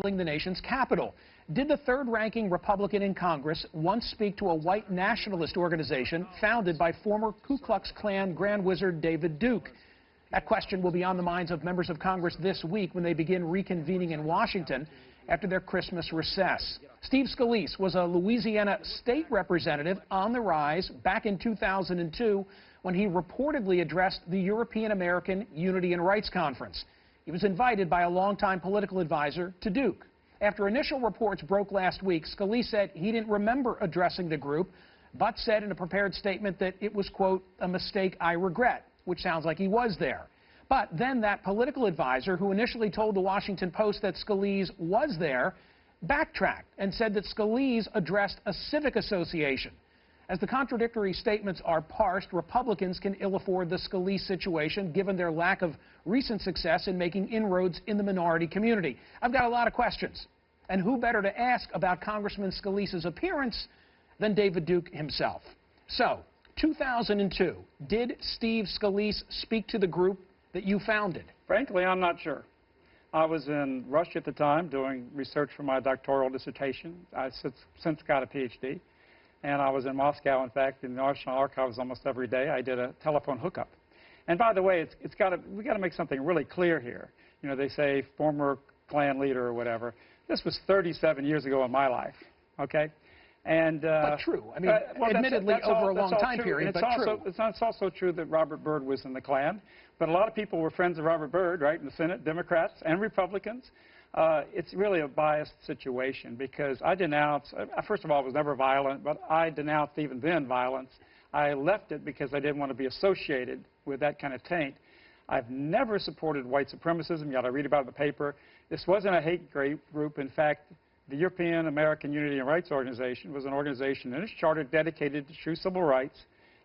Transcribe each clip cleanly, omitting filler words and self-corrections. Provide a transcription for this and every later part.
the nation's capital. Did the third-ranking Republican in Congress once speak to a white nationalist organization founded by former Ku Klux Klan Grand Wizard David Duke? That question will be on the minds of members of Congress this week when they begin reconvening in Washington after their Christmas recess. Steve Scalise was a Louisiana state representative on the rise back in 2002 when he reportedly addressed the European American Unity and Rights Conference. He was invited by a longtime political advisor to Duke. After initial reports broke last week, Scalise said he didn't remember addressing the group, but said in a prepared statement that it was, quote, a mistake I regret, which sounds like he was there. But then that political advisor, who initially told the Washington Post that Scalise was there, backtracked and said that Scalise addressed a civic association. As the contradictory statements are parsed, Republicans can ill afford the Scalise situation given their lack of recent success in making inroads in the minority community. I've got a lot of questions. And who better to ask about Congressman Scalise's appearance than David Duke himself? So, 2002, did Steve Scalise speak to the group that you founded? Frankly, I'm not sure. I was in Russia at the time doing research for my doctoral dissertation. I since got a PhD. And I was in Moscow, in fact, in the National Archives almost every day. I did a telephone hookup. And by the way, we got to make something really clear here. You know, they say former Klan leader or whatever. This was 37 years ago in my life, okay? And but true. I mean, well, admittedly, over a long time period, but true. It's also true that Robert Byrd was in the Klan. But a lot of people were friends of Robert Byrd, right, in the Senate, Democrats and Republicans. It's really a biased situation because I denounce, first of all, I was never violent, but I denounced even then violence. I left it because I didn't want to be associated with that kind of taint. I've never supported white supremacism. You got to read about it in the paper. This wasn't a hate group. In fact, the European American Unity and Rights Organization was an organization in its charter dedicated to true civil rights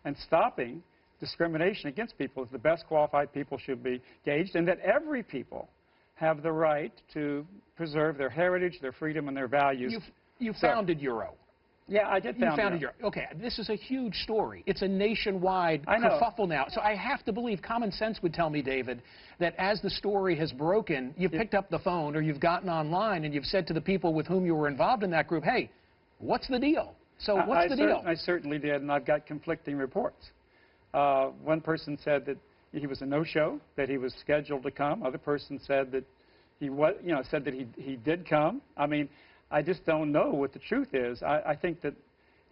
and stopping discrimination against people as the best qualified people should be gauged, and that every people have the right to preserve their heritage, their freedom, and their values. You founded Euro. Yeah, I did found You founded Euro. Okay, this is a huge story. It's a nationwide kerfuffle now. So I have to believe common sense would tell me, David, that as the story has broken, you've picked up the phone or you've gotten online and you've said to the people with whom you were involved in that group, hey, what's the deal? So what's the deal? I certainly did, and I've got conflicting reports. One person said that he was a no-show, that he was scheduled to come. Other person said that he was, said that he did come. I mean, I just don't know what the truth is. I think that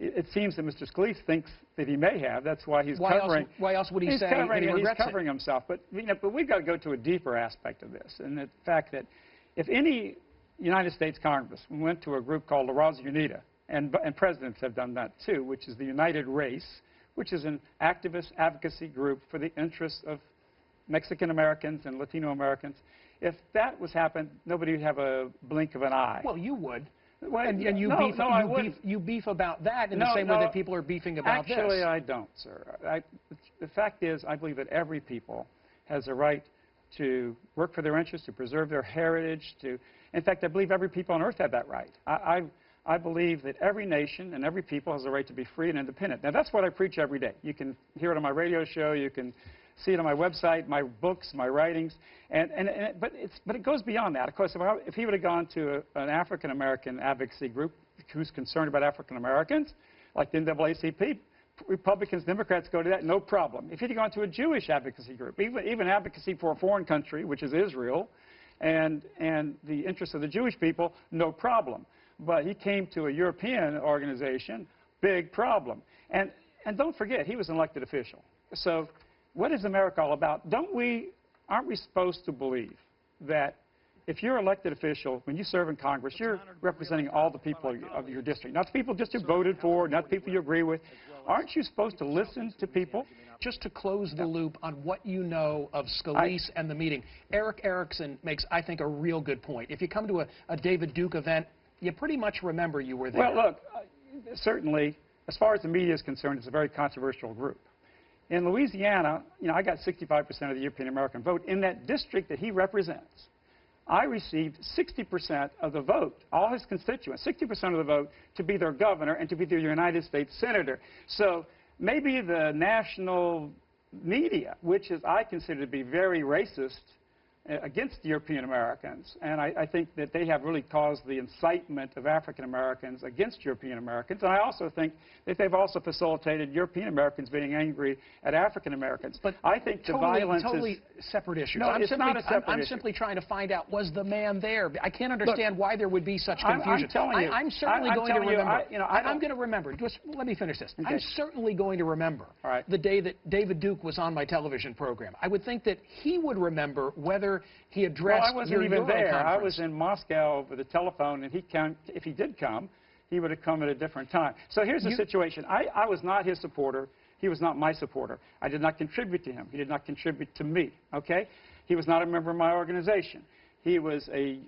it seems that Mr. Scalise thinks that he may have. That's why he's covering. Why else would he say that he regrets He's covering himself. But but we've got to go to a deeper aspect of this, and the fact that if any United States Congressman went to a group called La Raza Unida, and presidents have done that too, which is the United Race, which is an activist advocacy group for the interests of Mexican Americans and Latino Americans. If that was happened, nobody would have a blink of an eye. Well, you would. Well, and you beef about that in the same way that people are beefing about this. Actually, I don't, sir. The fact is, I believe that every people has a right to work for their interests, to preserve their heritage. In fact, I believe every people on earth have that right. I believe that every nation and every people has a right to be free and independent. Now, that's what I preach every day. You can hear it on my radio show. You can see it on my website, my books, my writings. But it goes beyond that. Of course, if he would have gone to an African-American advocacy group who's concerned about African-Americans, like the NAACP, Republicans, Democrats go to that, no problem. If he'd gone to a Jewish advocacy group, even advocacy for a foreign country, which is Israel, and the interests of the Jewish people, no problem. But he came to a European organization, big problem. And don't forget, he was an elected official. So what is America all about? Aren't we supposed to believe that if you're an elected official, when you serve in Congress, you're representing all the people of your district, not the people just you voted for, not the people you agree with. Aren't you supposed to listen to people? Just to close the loop on what you know of Scalise and the meeting, Eric Erickson makes, I think, a real good point. If you come to a David Duke event, you pretty much remember you were there. Well, look, certainly, as far as the media is concerned, it's a very controversial group. In Louisiana, I got 65% of the European American vote. In that district that he represents, I received 60% of the vote, all his constituents, 60% of the vote to be their governor and to be their United States senator. So maybe the national media, which is I consider to be very racist against European Americans, and I think that they have really caused the incitement of African Americans against European Americans, and I also think that they've also facilitated European Americans being angry at African Americans. But I think the violence totally separate issues. No, it's not a separate I'm issue. simply trying to find out, was the man there? I can't understand why there would be such confusion. I'm telling you. I'm certainly going to remember. I'm going to remember. Just let me finish this. Okay. I'm certainly going to remember the day that David Duke was on my television program. I would think that he would remember whether he addressed Well, I wasn't even there. I conference. was in Moscow over the telephone, and if he did come, he would have come at a different time. So here's the situation. I was not his supporter. He was not my supporter. I did not contribute to him. He did not contribute to me, okay? He was not a member of my organization. He was a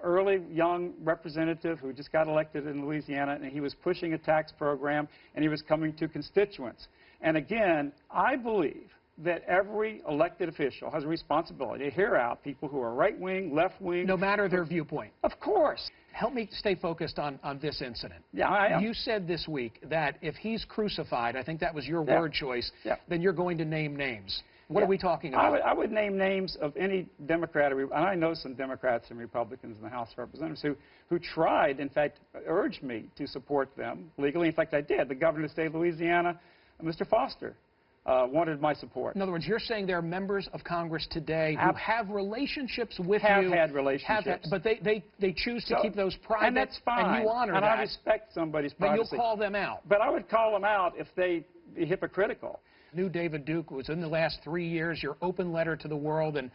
early young representative who just got elected in Louisiana, and he was pushing a tax program, and he was coming to constituents. And again, I believe that every elected official has a responsibility to hear out people who are right-wing, left-wing. No matter their viewpoint. Of course. Help me stay focused on this incident. Yeah, I am. You said this week that if he's crucified, I think that was your word choice, then you're going to name names. What are we talking about? I would name names of any Democrat, and I know some Democrats and Republicans in the House of Representatives who tried, in fact, urged me to support them legally. In fact, I did. The governor of the state of Louisiana, Mr. Foster, wanted my support. In other words, you're saying there are members of Congress today who have relationships with you. Have had relationships. But they choose to keep those private. And that's fine. And you honor that. And I respect somebody's privacy. But you'll call them out. But I would call them out if they be hypocritical. New David Duke was in the last 3 years, your open letter to the world, and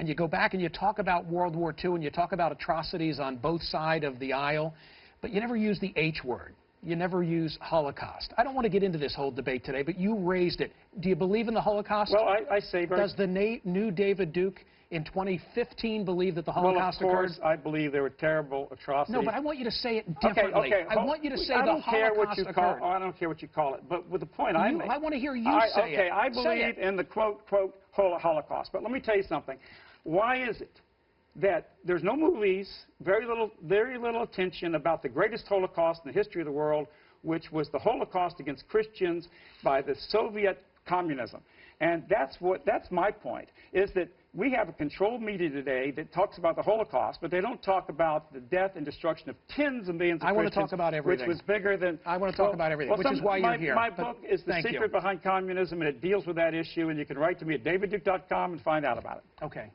you go back and you talk about World War II and you talk about atrocities on both sides of the aisle, but you never use the H word. You never use Holocaust. I don't want to get into this whole debate today, but you raised it. Do you believe in the Holocaust? Well, I say very... Does the new David Duke in 2015 believe that the Holocaust occurred? Well, of course, I believe there were terrible atrocities. No, but I want you to say it differently. Okay. I want you to say the Holocaust occurred. I don't care what you call it. But with the point I make... I want to hear you say it. Okay, I believe in the quote, Holocaust. But let me tell you something. Why is it that there's no movies, very little attention about the greatest Holocaust in the history of the world, which was the Holocaust against Christians by the Soviet communism? And that's my point, is that we have a controlled media today that talks about the Holocaust, but they don't talk about the death and destruction of tens of millions of Christians. I want to talk about everything. Which was bigger than... I want to talk about everything, which is why you're here. My book is The Secret Behind Communism, and it deals with that issue, and you can write to me at davidduke.com and find out about it. Okay.